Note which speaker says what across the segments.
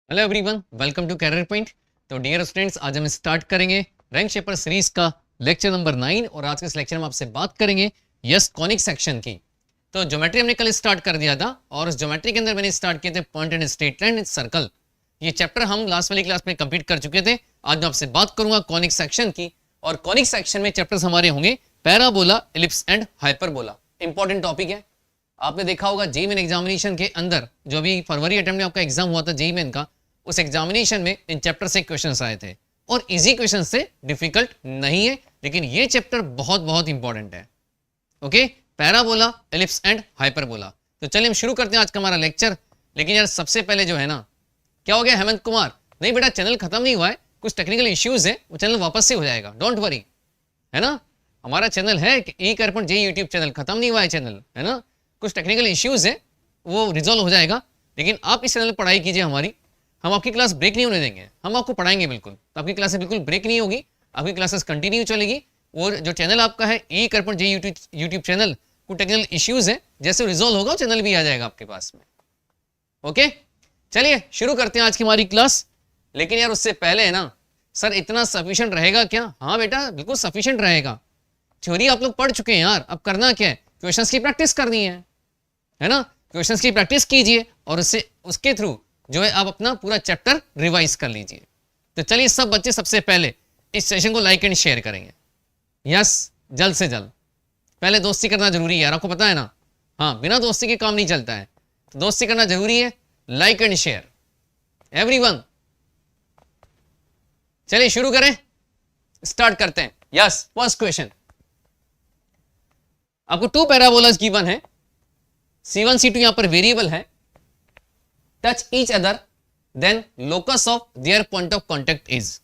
Speaker 1: Hello everyone, welcome to Career Point. तो dear students, आज हम स्टार्ट करेंगे रैंक शेपर सीरीज का लेक्चर नंबर 9 और आज के इस लेक्चर में आपसे बात करेंगे यस कॉनिक सेक्शन की। तो ज्योमेट्री हमने कल स्टार्ट कर दिया था और उस ज्योमेट्री के अंदर मैंने स्टार्ट किए थे point and straight line and circle. ये चैप्टर हम लास्ट वाली क्लास में कंप्लीट कर चुके थे। आज मैं आपसे बात करूंगा कॉनिक सेक्शन की और कॉनिक सेक्शन में चैप्टर्स हमारे होंगे parabola, ellipse and hyperbola. Important topic है। आपने देखा होगा जेईई मेन एग्जामिनेशन के अंदर जो भी फरवरी अटेम्प्ट में आपका एग्जाम हुआ था जेईई मेन का, उस एग्जामिनेशन में इन चैप्टर से क्वेश्चंस आए थे और इजी क्वेश्चन से, डिफिकल्ट नहीं है, लेकिन ये चैप्टर बहुत बहुत इंपॉर्टेंट है। Okay, parabola, ellipse and hyperbola. तो चलिए हम शुरू करते हैं आज का हमारा लेक्चर। लेकिन यार सबसे पहले जो है ना, क्या हो गया हेमंत कुमार? नहीं बेटा, चैनल खत्म नहीं हुआ है, कुछ टेक्निकल इश्यूज है, वो चैनल वापस से हो जाएगा, डोंट वरी, है ना। हमारा चैनल है e-जे यूट्यूब चैनल, खत्म नहीं हुआ है चैनल, है ना। कुछ टेक्निकल इश्यूज है, वो रिजॉल्व हो जाएगा। लेकिन आप इस चैनल पर पढ़ाई कीजिए हमारी, हम आपकी क्लास ब्रेक नहीं होने देंगे, हम आपको पढ़ाएंगे बिल्कुल। तो आपकी क्लासेस बिल्कुल ब्रेक नहीं होगी, आपकी क्लासेस कंटिन्यू चलेगी। और जो चैनल आपका है e-जे यूट्यूब चैनल, कुछ टेक्निकल इश्यूज है, जैसे रिजॉल्व होगा चैनल भी आ जाएगा आपके पास में। ओके, चलिए शुरू करते हैं आज की हमारी क्लास। लेकिन यार उससे पहले है ना, सर इतना सफिशिएंट रहेगा क्या? हाँ बेटा, बिल्कुल सफिशिएंट रहेगा। थ्योरी आप लोग पढ़ चुके हैं यार, अब करना क्या है, क्वेश्चंस की प्रैक्टिस करनी है ना। क्वेश्चंस की प्रैक्टिस कीजिए और उसके थ्रू जो है आप अपना पूरा चैप्टर रिवाइज कर लीजिए। तो चलिए सब बच्चे सबसे पहले इस सेशन को लाइक एंड शेयर करेंगे। यस, जल्द से जल्द। पहले दोस्ती करना जरूरी है यार, आपको पता है ना। हाँ, बिना दोस्ती के काम नहीं चलता है, तो दोस्ती करना जरूरी है। Like and share everyone. चलिए शुरू करें, स्टार्ट करते हैं। Yes, first question. आपको 2 पैराबोलास गिवन है, C1 C2 यहां पर वेरिएबल है। Touch each other, then locus of their point of contact is.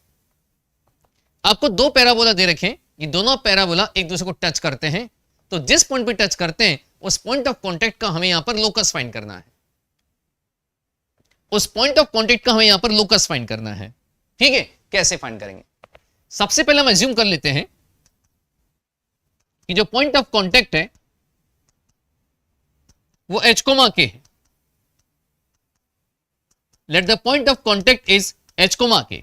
Speaker 1: आपको 2 पैराबोला दे रखे हैं, ये दोनों पैराबोला एक दूसरे को टच करते हैं, तो जिस पॉइंट पे टच करते हैं उस पॉइंट ऑफ कांटेक्ट का हमें यहां पर लोकस फाइंड करना है। उस पॉइंट ऑफ कांटेक्ट का हमें यहां पर लोकस फाइंड करना है। ठीक है, कैसे फाइंड करेंगे? सबसे पहले हम अज्यूम कर लेते हैं कि जो पॉइंट ऑफ कांटेक्ट है वो h, k है। Let the point of contact is h, k।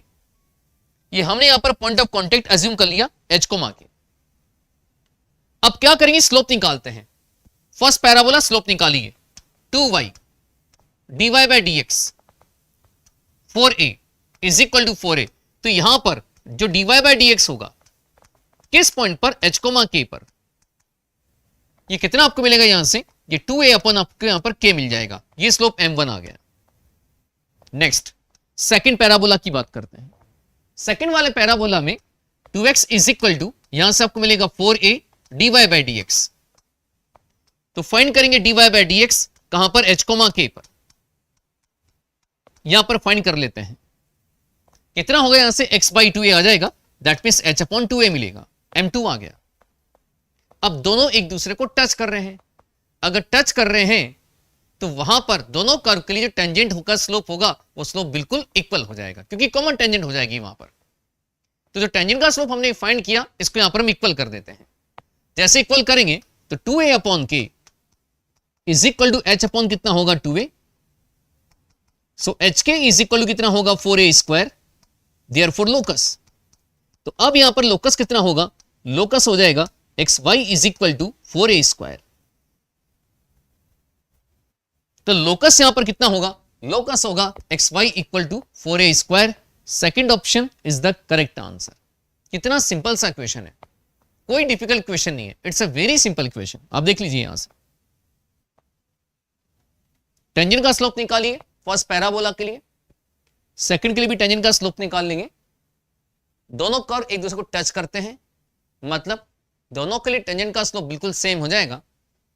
Speaker 1: ये हमने यहां पर पॉइंट ऑफ कांटेक्ट अज्यूम कर लिया h, k। अब क्या करेंगे, स्लोप निकालते हैं। फर्स्ट पैराबोला स्लोप निकालिए, 2y dy by dx 4a is equal to 4a। तो यहां पर जो dy by dx होगा किस पॉइंट पर, h, k पर, ये कितना आपको मिलेगा यहां से, ये 2a अपन आपको यहां पर k मिल जाएगा। ये स्लोप m1 आ गया। नेक्स्ट सेकंड पैराबोला की बात करते हैं। सेकंड वाले पैराबोला में 2x इज इक्वल टू, यहां से आपको मिलेगा 4a dy by dx। तो फाइंड करेंगे dy by dx कहां पर, h, k पर। यहां पर फाइंड कर लेते हैं, कितना होगा, यहां से x by 2a आ जाएगा, that means h upon 2a मिलेगा, m2 आ गया। अब दोनों एक दूसरे को टच कर रहे हैं। अगर टच कर रहे हैं तो वहां पर दोनों कर्व के लिए जो टेंजेंट होगा, स्लोप होगा, वो स्लोप बिल्कुल इक्वल हो जाएगा, क्योंकि कॉमन टेंजेंट हो जाएगी वहां पर। तो जो टेंजेंट का स्लोप हमने फाइंड किया, इसको यहां पर हम इक्वल कर देते हैं। जैसे इक्वल करेंगे तो 2a upon k is equal to h upon कितना होगा, 2a। So hk is equal to कितना होगा, 4a स्क्वायर, देयरफॉर लोकस। तो अब यहां पर लोकस कितना होगा, लोकस हो जाएगा xy is equal to 4a square. तो लोकस यहां पर कितना होगा, लोकस होगा xy equal to 4a square. Second option is the correct answer. कितना सिंपल सा क्वेश्चन है, कोई डिफिकल्ट क्वेश्चन नहीं है, it's a very simple question. आप देख लीजिए यहां से टेंजेंट का स्लोप निकालिए फर्स्ट पैराबोला के लिए, सेकंड के लिए भी टेंजेंट का स्लोप निकाल लेंगे। दोनों कर्व एक दूसरे को टच करते हैं, मतलब दोनों के लिए टेंजेंट का स्लोप बिल्कुल सेम हो जाएगा।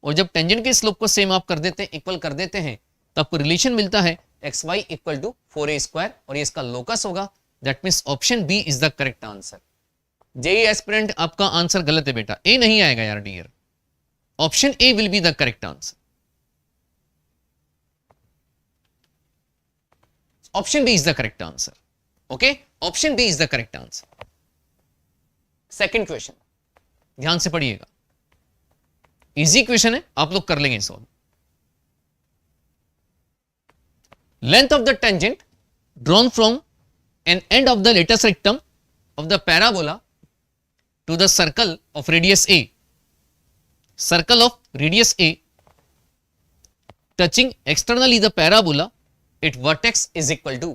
Speaker 1: और जब टेंजेंट के स्लोप को सेम आप कर देते हैं, इक्वल कर देते हैं, तो आपको रिलेशन मिलता है x Y equal to 4a² और ये इसका लोकस होगा। That means option B is the correct answer. JEE aspirant आपका आंसर गलत है बेटा, ए नहीं आएगा यार dear, option A will be the correct answer. Option B is the correct answer. Okay, option B is the correct answer. Second question ध्यान से पढ़िएगा, इजी क्वेश्चन है, आप लोग कर लेंगे solve. Length of the tangent drawn from an end of the latus rectum of the parabola to the circle of radius a, circle of radius a touching externally the parabola at vertex is equal to,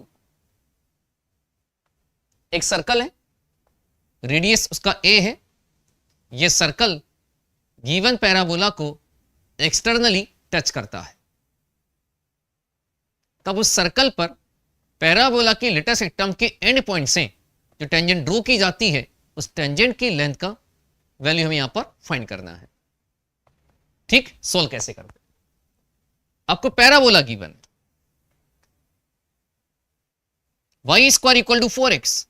Speaker 1: एक circle है, radius उसका a है, ये circle given parabola को externally touch करता है, तब उस सर्कल पर पैराबोला की लेटेस्ट रेक्टम के एंड पॉइंट से जो टेंजेंट ड्रॉ की जाती है, उस टेंजेंट की लेंथ का वैल्यू हमें यहां पर फाइंड करना है। ठीक, सोल्व कैसे करते, आपको पैराबोला गिवन है, y² इक्वल टू 4x,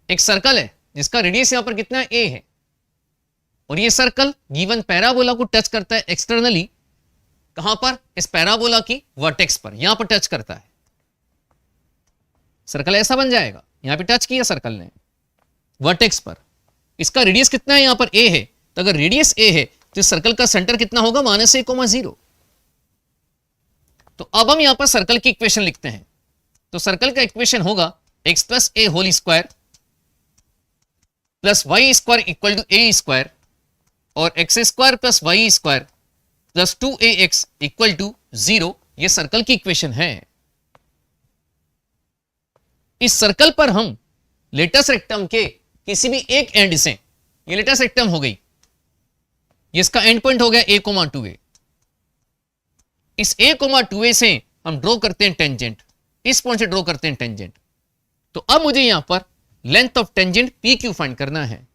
Speaker 1: एक सर्कल है जिसका रेडियस यहां पर कितना a है, और ये सर्कल गिवन पैराबोला को टच करता है एक्सटर्नली, कहां पर, इस पैराबोला की वर्टेक्स पर, यहां पर टच करता है, सर्कल ऐसा बन जाएगा, यहां पे टच किया सर्कल ने वर्टेक्स पर, इसका रेडियस कितना है, यहां पर a है, तो अगर रेडियस a है तो सर्कल का सेंटर कितना होगा, -a,0। तो अब हम यहां पर सर्कल की इक्वेशन लिखते हैं, तो सर्कल का इक्वेशन होगा x + a whole square plus y² equal to a² और x² plus y² plus 2ax equal to 0, ये सर्कल की इक्वेशन है। इस सर्कल पर हम लेटेस्ट रेक्टम के किसी भी एक एंड से, ये लेटेस्ट रेक्टम हो गई, ये इसका एंड पॉइंट हो गया a, 2a, इस a, 2a से हम ड्रॉ करते हैं टेंजेंट, इस पॉइंट से ड्रॉ करते हैं टेंजेंट। तो अब मुझे यहां पर length of tangent PQ find करना है,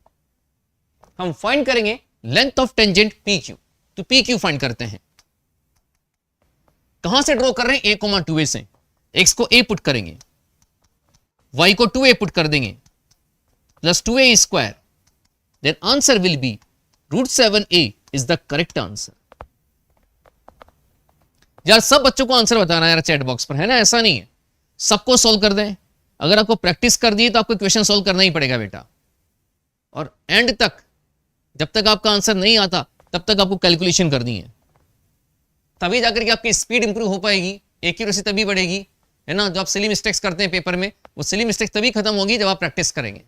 Speaker 1: हम फाइंड करेंगे लेंथ ऑफ टेंजेंट PQ, तो PQ फाइंड करते हैं, कहां से ड्रॉ कर रहे हैं, a, 2a से, x को a पुट करेंगे, y को 2a पुट कर देंगे plus 2a², then answer will be √7a is the correct answer. यार सब बच्चों को आंसर बताना यार चैट बॉक्स पर, है ना, ऐसा नहीं है सबको सॉल्व कर दें, अगर आपको प्रैक्टिस कर दी तो आपको क्वेश्चन सॉल्व करना ही पड़ेगा बेटा, और एंड तक जब तक आपका आंसर नहीं आता तब तक आपको कैलकुलेशन करनी है, तभी जाकर के आपकी स्पीड इंप्रूव हो पाएगी, एक्यूरेसी तभी बढ़ेगी, है ना। जो आप सिली मिस्टेक्स करते हैं पेपर में, वो सिली मिस्टेक्स तभी खत्म होगी जब आप प्रैक्टिस करेंगे,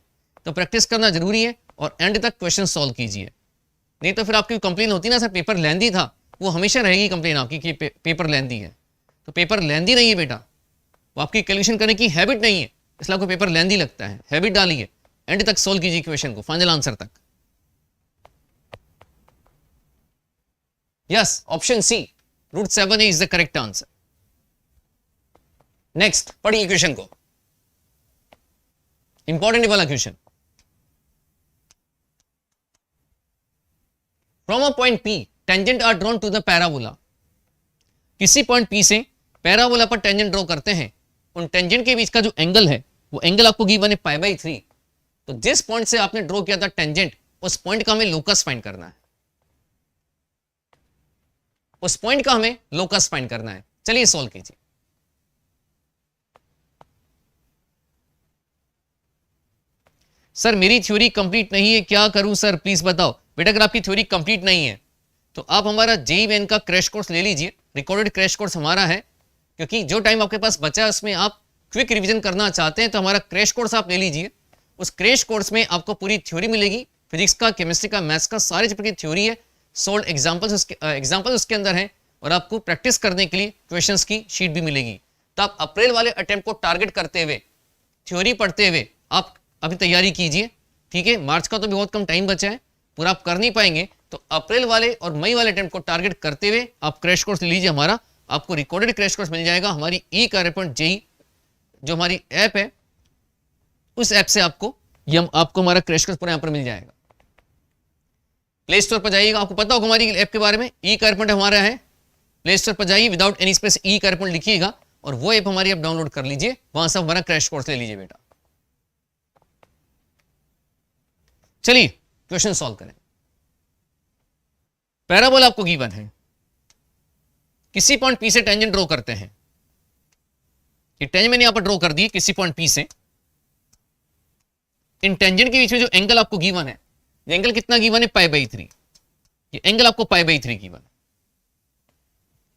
Speaker 1: तो प्रैक्टिस करना जरूरी है और एंड तक क्वेश्चन सॉल्व कीजिए, नहीं तो फिर आपकी कंप्लेन होती ना सर पेपर लेंदी था, वो हमेशा रहेगी कंप्लेन आपकी कि पेपर लेंदी है, तो पेपर लेंदी नहीं है बेटा, वो आपकी कैलकुलेशन करने की हैबिट नहीं है, इसलिए आपको पेपर लेंदी लगता है, हैबिट डालिए, एंड तक सॉल्व कीजिए क्वेश्चन को, फाइनल आंसर तक। Yes, option C √7a is the correct answer. Next पढ़िए क्वेश्चन को, इंपॉर्टेंट वाला question. From a point P tangent are drawn to the parabola, किसी पॉइंट P से पैराबोला पर टेंजेंट ड्रॉ करते हैं, उन टेंजेंट के बीच का जो एंगल है वो एंगल आपको गिवन है π/3, तो जिस पॉइंट से आपने ड्रॉ किया था टेंजेंट, उस पॉइंट का हमें लोकस फाइंड करना है, उस पॉइंट का हमें लोकस फाइंड करना है। चलिए सॉल्व कीजिए। सर मेरी थ्योरी कंप्लीट नहीं है, क्या करूं सर प्लीज बताओ। बेटा अगर आपकी थ्योरी कंप्लीट नहीं है तो आप हमारा जेईई मेन का क्रैश कोर्स ले लीजिए, रिकॉर्डेड क्रैश कोर्स हमारा है, क्योंकि जो टाइम आपके पास बचा है उसमें आप क्विक रिवीजन करना चाहते हैं तो हमारा क्रैश कोर्स आप ले लीजिए। उस क्रैश कोर्स में आपको पूरी थ्योरी मिलेगी, फिजिक्स का, केमिस्ट्री का, मैथ्स का, सारे चैप्टर की थ्योरी है, सोल्ड एग्जाम्पल्स उसके अंदर हैं, और आपको प्रैक्टिस करने के लिए क्वेश्चंस की शीट भी मिलेगी। तो आप अप्रैल वाले अटेम्प्ट को टारगेट करते हुए, थ्योरी पढ़ते हुए आप अभी तैयारी कीजिए, ठीक है। मार्च का तो बहुत कम टाइम बचा है, पूरा आप कर नहीं पाएंगे, तो अप्रैल वाले और मई वाले अटेम्प्ट को टारगेट करते हुए आप क्रैश कोर्स ले लीजिए हमारा, आपको रिकॉर्डेड क्रैश कोर्स मिल जाएगा हमारी ई कार्यपॉइंट जेई जो हमारी ऐप है उस ऐप से आपको आपको हमारा क्रैश कोर्स पूरा यहाँ पर मिल जाएगा। प्ले स्टोर पर जाइएगा, आपको पता होगा हमारी ऐप के बारे में, ई कैरियर पॉइंट हमारा है। प्ले स्टोर पर जाइए, without any space E carrier point लिखिएगा और वो ऐप हमारी आप डाउनलोड कर लीजिए, वहां से हमारा क्रैश कोर्स ले लीजिए बेटा। चलिए क्वेश्चन सॉल्व करें। पैराबोला आपको गिवन है, किसी पॉइंट पी से टेंजेंट ड्रॉ करते हैं। ये टेंजेंट मैंने यहां पर ड्रॉ कर दी किसी पॉइंट पी से। इन टेंजेंट के बीच में जो एंगल आपको गिवन है, ये एंगल कितना गिवन है, π/3। ये एंगल आपको π/3 गिवन है।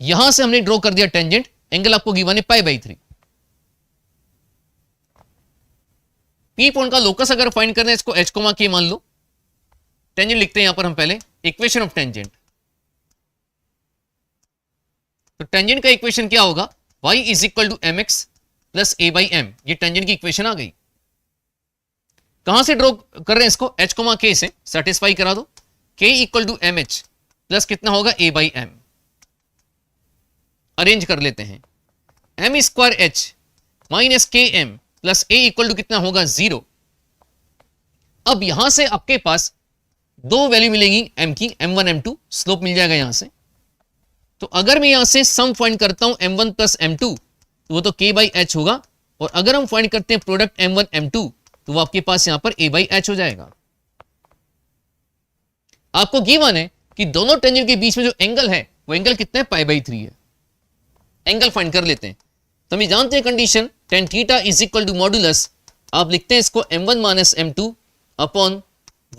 Speaker 1: यहां से हमने ड्रॉ कर दिया टेंजेंट, एंगल आपको गिवन है π/3। पी पॉइंट का लोकस अगर फाइंड करना है, इसको h, k मान लो। टेंजेंट लिखते हैं यहां पर हम पहले, इक्वेशन ऑफ टेंजेंट। तो टेंजेंट का इक्वेशन क्या होगा, y = mx + a/m। ये टेंजेंट की इक्वेशन आ गई। कहां से ड्रॉ कर रहे हैं इसको, h, k से सेटिस्फाई करा दो। k = mh प्लस कितना होगा, a/m। अरेंज कर लेते हैं, m² h minus km plus a equal to कितना होगा, 0। अब यहां से आपके पास दो वैल्यू मिलेगी m की, m1 m2, स्लोप मिल जाएगा यहां से। तो अगर मैं यहां से सम फाइंड करता हूं m1 प्लस m2 तो वो तो k/h होगा, और अगर हम फाइंड करते हैं प्रोडक्ट m1 m2 तो वो आपके पास यहां पर a/h हो जाएगा। आपको गिवन है कि दोनों टेंजेंट के बीच में जो एंगल है वो एंगल कितना है, π/3 है। एंगल फाइंड कर लेते हैं। तो हम जानते हैं कंडीशन tan थीटा = मॉडुलस, आप लिखते हैं इसको m1 minus m2 upon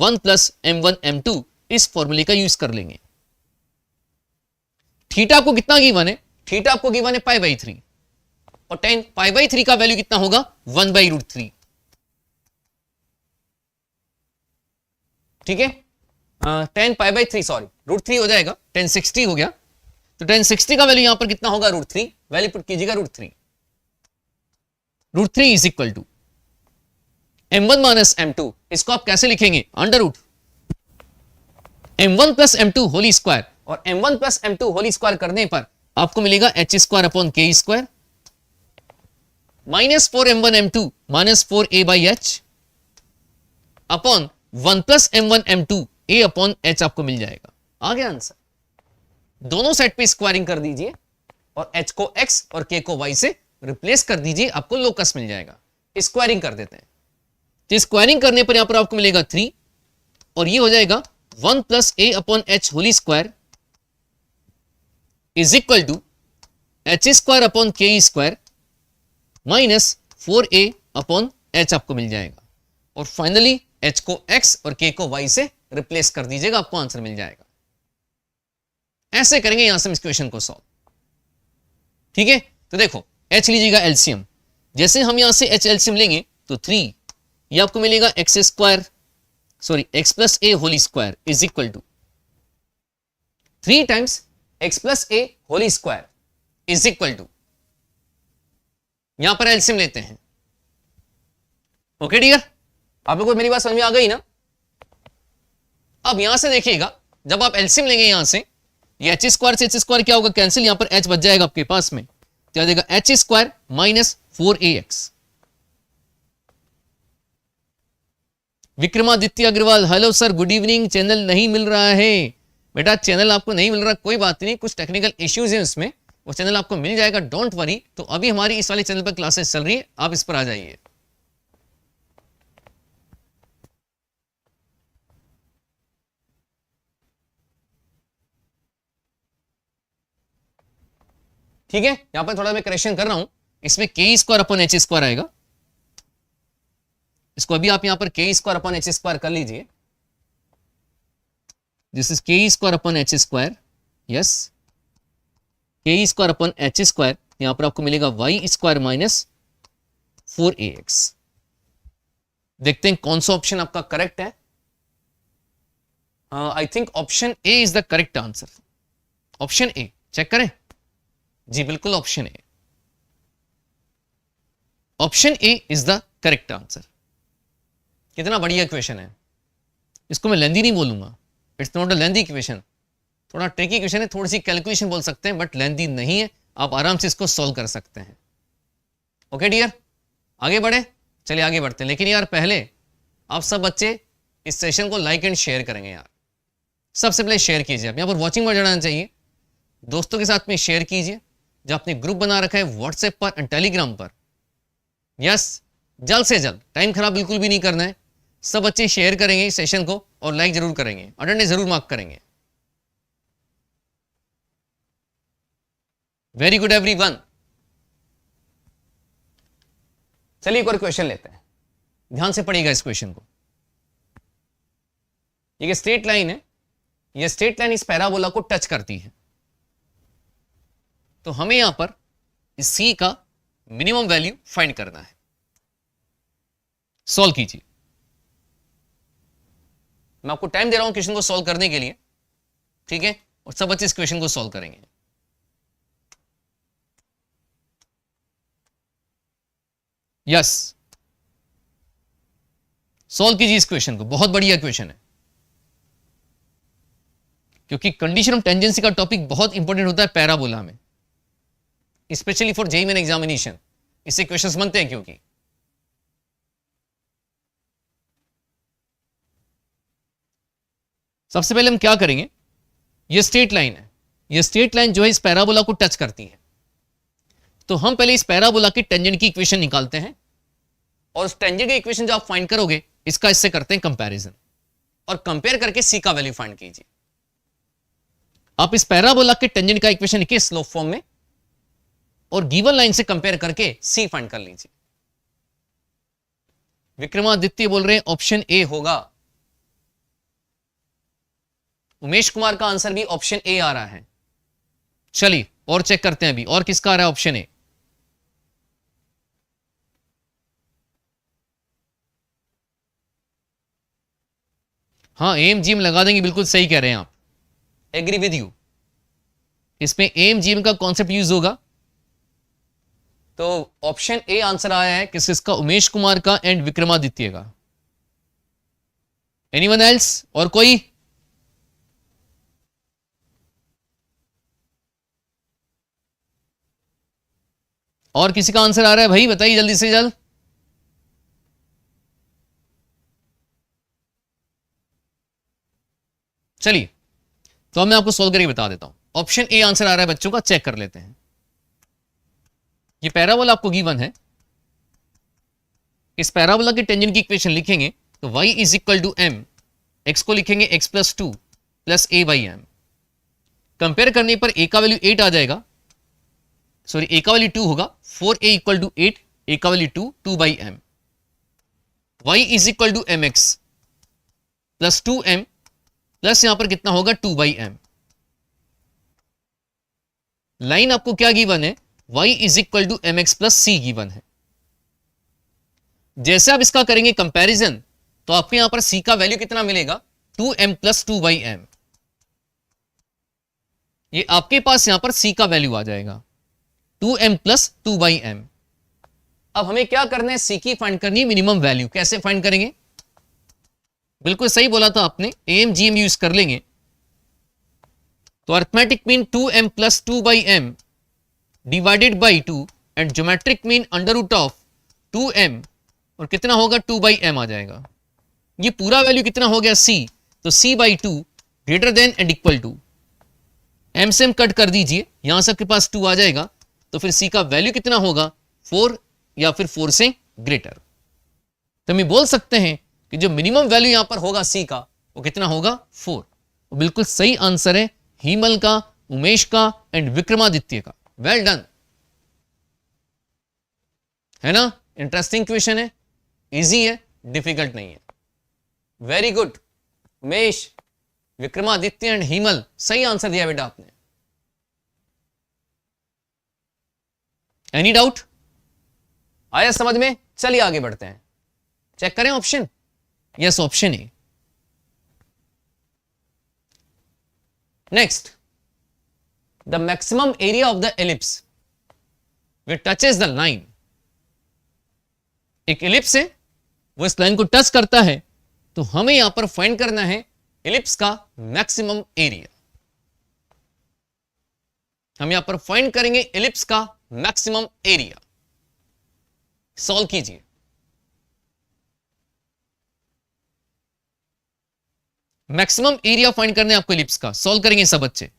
Speaker 1: 1 plus m1 m2। इस फॉर्मूले का यूज कर लेंगे। थीटा आपको कितना गिवन है, थीटा आपको गिवन है π/3, और tan π/3 का वैल्यू कितना होगा, 1/√3। ठीक है, tan π/3 सॉरी √3 हो जाएगा, tan 60 हो गया। तो tan 60 का वैल्यू यहां पर कितना होगा, √3। वैल्यू पुट कीजिएगा √3। √3 = m1 माइनस m2। इसको आप कैसे लिखेंगे, under root m1 plus m2 whole square, और m1 plus m2 whole square करने पर आपको मिलेगा h² upon k² minus 4m1 m2 minus 4a/h upon 1 plus m1 m2 a upon h आपको मिल जाएगा। आ गया आंसर। दोनों साइड पे स्क्वायरिंग कर दीजिए और h को x और k को y से रिप्लेस कर दीजिए, आपको लोकस मिल जाएगा। स्क्वायरिंग कर देते हैं, तो स्क्वायरिंग करने पर यहां पर आपको मिलेगा 3, और ये हो जाएगा 1 plus a upon h whole square is equal to h² upon k² minus 4a upon h आपको मिल जाएगा। और फाइनली h को x और k को y से रिप्लेस कर दीजिएगा, आपको आंसर मिल जाएगा। ऐसे करेंगे यहां से हम इस क्वेश्चन को सॉल्व। ठीक है, तो देखो h लीजिएगा एलसीएम। जैसे हम यहां से h एलसीएम लेंगे तो 3, ये आपको मिलेगा x plus a whole square is equal to 3 times x plus a whole square is equal to, यहां पर एलसीएम लेते हैं। ओके डियर, आप लोगों को मेरी बात समझ में आ गई ना। अब यहां से देखिएगा, जब आप एलसीएम लेंगे यहां से, ये h² से h² क्या होगा, कैंसिल, यहां पर h बच जाएगा आपके पास में, तो आ जाएगा h² minus 4ax। Vikramaditya Agarwal, hello sir, good evening. Channel नहीं मिल रहा है बेटा, चैनल आपको नहीं मिल रहा, कोई बात नहीं, कुछ टेक्निकल इश्यूज हैं उसमें, वो चैनल आपको मिल जाएगा, डोंट वरी। तो अभी हमारी इस वाले चैनल पर क्लासेस चल रही है, आप इस पर आ जाइए। ठीक है, यहां पर थोड़ा मैं करेक्शन कर रहा हूं, इसमें k² अपॉन h² आएगा। इसको अभी आप यहां पर k² अपॉन h² कर लीजिए। This is k² upon h², yes, k² upon h²। यहां पर आपको मिलेगा y² माइनस 4ax। देखते हैं कौन सा ऑप्शन आपका करेक्ट है। I think option A is the correct answer. Option A check करें जी, बिल्कुल option A, option A is the correct answer. कितना बढ़िया क्वेश्चन है, इसको मैं लेंदी नहीं बोलूंगा, it's not a lengthy question, थोड़ा ट्रिकी क्वेश्चन है, थोड़ी सी कैलकुलेशन बोल सकते हैं, बट लेंदी नहीं है, आप आराम से इसको सॉल्व कर सकते हैं। ओके डियर, आगे बढ़े, चलिए आगे बढ़ते हैं। लेकिन यार पहले आप सब बच्चे इस सेशन को लाइक एंड शेयर करेंगे यार। सबसे पहले शेयर कीजिए, आप यहाँ पर वॉचिंग पर जाना चाहिए, दोस्तों के साथ में शेयर कीजिए, जो आपने ग्रुप बना रखा है व्हाट्सएप पर एंड टेलीग्राम पर। यस, जल्द से जल्द, टाइम खराब बिल्कुल भी नहीं करना है। सब बच्चे शेयर करेंगे इस सेशन को और लाइक जरूर करेंगे, अटेंडेंस जरूर मार्क करेंगे। Very good everyone. चलिए एक और क्वेश्चन लेते हैं, ध्यान से पढ़िएगा इस क्वेश्चन को। ये स्ट्रेट लाइन है, ये स्ट्रेट लाइन इस पैराबोला को टच करती है, तो हमें यहां पर इस सी का मिनिमम वैल्यू फाइंड करना है। सॉल्व कीजिए, मैं आपको टाइम दे रहा हूं क्वेश्चन को सॉल्व करने के लिए, ठीक है? और सब बच्चे इस क्वेश्चन को सॉल्व करेंगे। यस, सॉल्व कीजिए इस क्वेश्चन को, बहुत बढ़िया क्वेश्चन है, क्योंकि कंडीशन ऑफ टेंजेंसी का टॉपिक बहुत इंपॉर्टेंट होता है पैराबोला में, specially for JEE main examination. इससे क्वेश्चंस बनते हैं। क्योंकि सबसे पहले हम क्या करेंगे, ये स्ट्रेट लाइन है, ये स्ट्रेट लाइन जो है इस पैराबोला को टच करती है, तो हम पहले इस पैराबोला की टेंजेंट की इक्वेशन निकालते हैं, और उस टेंजेंट की इक्वेशन जो आप फाइंड करोगे इसका इससे करते हैं कंपैरिजन, और कंपेयर करके सी का वैल्यू फाइंड कीजिए। आप इस पैराबोला के टेंजेंट का इक्वेशन लिखिए स्लोप फॉर्म में, और गिवन लाइन से कंपेयर करके सी फाइंड कर लीजिए। विक्रमादित्य बोल रहे हैं ऑप्शन ए होगा। उमेश कुमार का आंसर भी ऑप्शन ए आ रहा है। चलिए और चेक करते हैं अभी, और किसका आ रहा है ऑप्शन ए। हाँ, एम जीएम लगा देंगे, बिल्कुल सही कह रहे हैं आप, एग्री विद यू। इसमें एम जीएम का कॉन्सेप्ट यूज होगा, तो ऑप्शन ए आंसर आया है किसका, उमेश कुमार का एंड विक्रमादित्य का। एनीवन एल्स, और कोई? और किसी का आंसर आ रहा है भाई, बताइए जल्दी से जल्द। चलिए तो मैं आपको सोल्व करके बता देता हूं। ऑप्शन ए आंसर आ रहा है बच्चों का, चेक कर लेते हैं। ये पैराबोला आपको गिवन है, इस पैराबोला की टेंजेंट की इक्वेशन लिखेंगे तो y is equal to m, x को लिखेंगे x plus 2 plus a by M. Compare करने पर a का वैल्यू 8 आ जाएगा, सॉरी a का वैल्यू 2 होगा, 4a इक्वल टू 8, a का value 2 by M. y is equal to M X plus 2m plus यहां पर कितना होगा 2 बाई एम। लाइन आपको क्या गिवन है, y is equal to M X plus C given है। जैसे आप इसका करेंगे कंपैरिजन, तो आपको यहां पर c का वैल्यू कितना मिलेगा, 2m प्लस 2 बाई एम। ये आपके पास यहां पर c का वैल्यू आ जाएगा 2m प्लस 2 बाई एम। अब हमें क्या करना है, c की फाइंड करनी है मिनिमम वैल्यू। कैसे फाइंड करेंगे, बिल्कुल सही बोला था आपने, एम जीएम यूज कर लेंगे। तो arithmetic mean 2m plus 2 by M divided by 2 and geometric mean under root of 2m, और कितना होगा 2 बाई एम आ जाएगा। ये पूरा वैल्यू कितना हो गया c, तो c by 2 greater than and equal to, m से m कट कर दीजिए, यहां से आपके पास 2 आ जाएगा, तो फिर c का वैल्यू कितना होगा 4 या फिर 4 से ग्रेटर। तो हम बोल सकते हैं कि जो मिनिमम वैल्यू यहां पर होगा c का वो कितना होगा 4। बिल्कुल सही आंसर है हीमल का, उमेश का एंड विक्रमादित्य का। वेल डन, है ना? इंटरेस्टिंग क्वेश्चन है, इजी है, डिफिकल्ट नहीं है। Very good Umesh, Vikramaditya and haemal, सही आंसर दिया बेटा आपने। एनी डाउट, आया समझ में? चलिए आगे बढ़ते हैं, चेक करें option. Yes, option A. Next, the maximum area of the ellipse which touches the line. एक एलिप्स है, वो इस लाइन को टच करता है, तो हमें यहां पर फाइंड करना है एलिप्स का मैक्सिमम एरिया। हम यहां पर फाइंड करेंगे एलिप्स का मैक्सिमम एरिया। सॉल्व कीजिए। मैक्सिमम एरिया फाइंड करने आपको इलिप्स का, सॉल्व करेंगे सब बच्चे।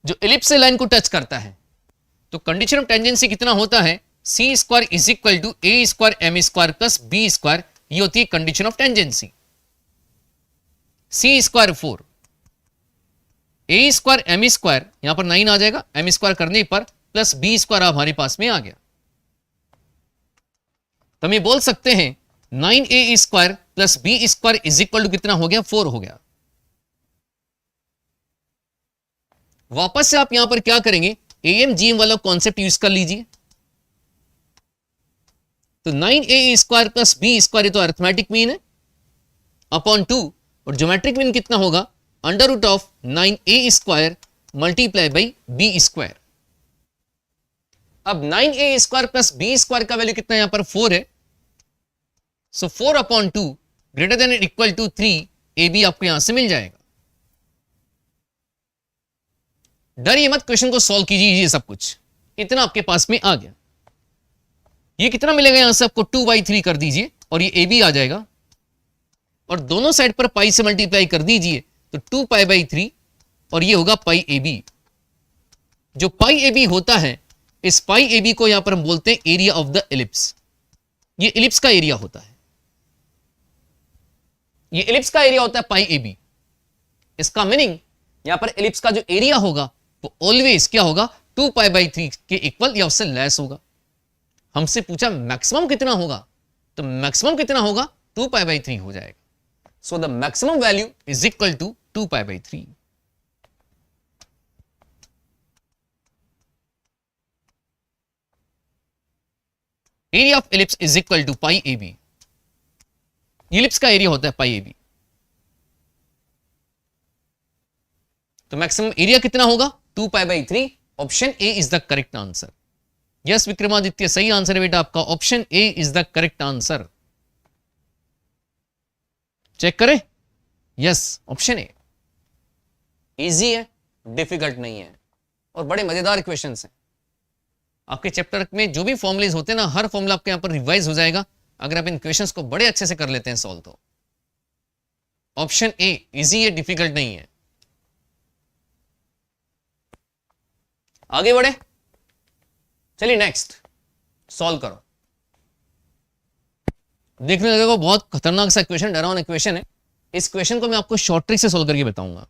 Speaker 1: जो इलिप्स से लाइन को टच करता है, तो कंडीशन ऑफ टेंजेंसी कितना होता है, C square is equal to A square M square plus B square, ये होती है condition of tangency. C square 4, A square M square, यहां पर 9 आ जाएगा, एम स्क्वायर करने पर प्लस बी स्क्वायर हमारे पास में आ गया। तो हम ये बोल सकते हैं 9a square plus B square is equal to कितना हो गया, 4 हो गया। वापस से आप यहां पर क्या करेंगे, एम जीएम वाला कॉन्सेप्ट यूज कर लीजिए। तो 9a square plus B square, तो अरिथमेटिक मीन है, अपॉन 2, और ज्योमेट्रिक मीन कितना होगा, under root of 9a square multiply by B square. अब 9a square plus B square का वैल्यू कितना है, यहां पर 4 है, so 4 upon 2 greater than equal to 3, A B आपको यहां से मिल जाएगा। डरिए मत, क्वेश्चन को सॉल्व कीजिए, ये सब कुछ इतना आपके पास में आ गया। ये कितना मिलेगा, यहां से आपको 2/3 कर दीजिए और ये ए बी आ जाएगा, और दोनों साइड पर पाई से मल्टीप्लाई कर दीजिए, तो 2π/3, और ये होगा पाई ए बी। जो पाई ए बी होता है, इस पाई ए बी को यहां पर हम बोलते हैं एरिया ऑफ द इलिप्स। ये इलिप्स का एरिया होता है, ये इलिप्स का एरिया होता है पाई ए बी। इसका मीनिंग यहां पर इलिप्स का जो एरिया होगा वो ऑलवेज क्या होगा, 2π/3 के इक्वल या उससे लेस होगा। हमसे पूछा मैक्सिमम कितना होगा, तो मैक्सिमम कितना होगा, 2π/3 हो जाएगा। So the maximum value is equal to 2π/3। Area of ellipse is equal to pi A B. Ellipse का एरिया होता है पाई ए बी। तो मैक्सिमम एरिया कितना होगा, 2π/3। Option A is the correct answer. Yes Vikramaditya, सही आंसर है बेटा आपका, option A is the correct answer. Check करें, यस ऑप्शन ए। इजी है, डिफिकल्ट नहीं है, और बड़े मजेदार क्वेश्चंस हैं। आपके चैप्टर में जो भी फॉर्मुलेज होते हैं ना, हर फॉर्मूला आपके यहां पर रिवाइज हो जाएगा अगर आप इन क्वेश्चंस को बड़े अच्छे से कर लेते हैं सॉल्व। तो ऑप्शन ए इजी है, डिफिकल्ट नहीं है। आगे बढ़े, चलिए नेक्स्ट सॉल्व करो। देखने लगेगा बहुत खतरनाक सा क्वेश्चन, डरावना क्वेश्चन है। इस क्वेश्चन को मैं आपको शॉर्ट ट्रिक से सॉल्व करके बताऊंगा।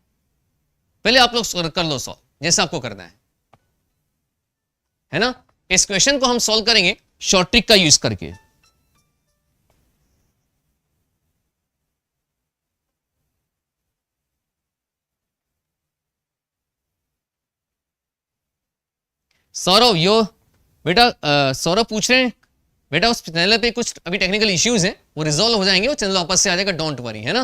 Speaker 1: पहले आप लोग कर लो सॉल्व, जैसा आपको करना है ना। इस क्वेश्चन को हम सॉल्व करेंगे शॉर्ट ट्रिक का यूज करके। सौरभ, यो बेटा सौरभ पूछ रहे हैं बेटा उस चैनल पे कुछ अभी टेक्निकल इश्यूज हैं, वो रिजॉल्व हो जाएंगे, वो चैनल वापस से आ जाएगा, डोंट वरी, है ना।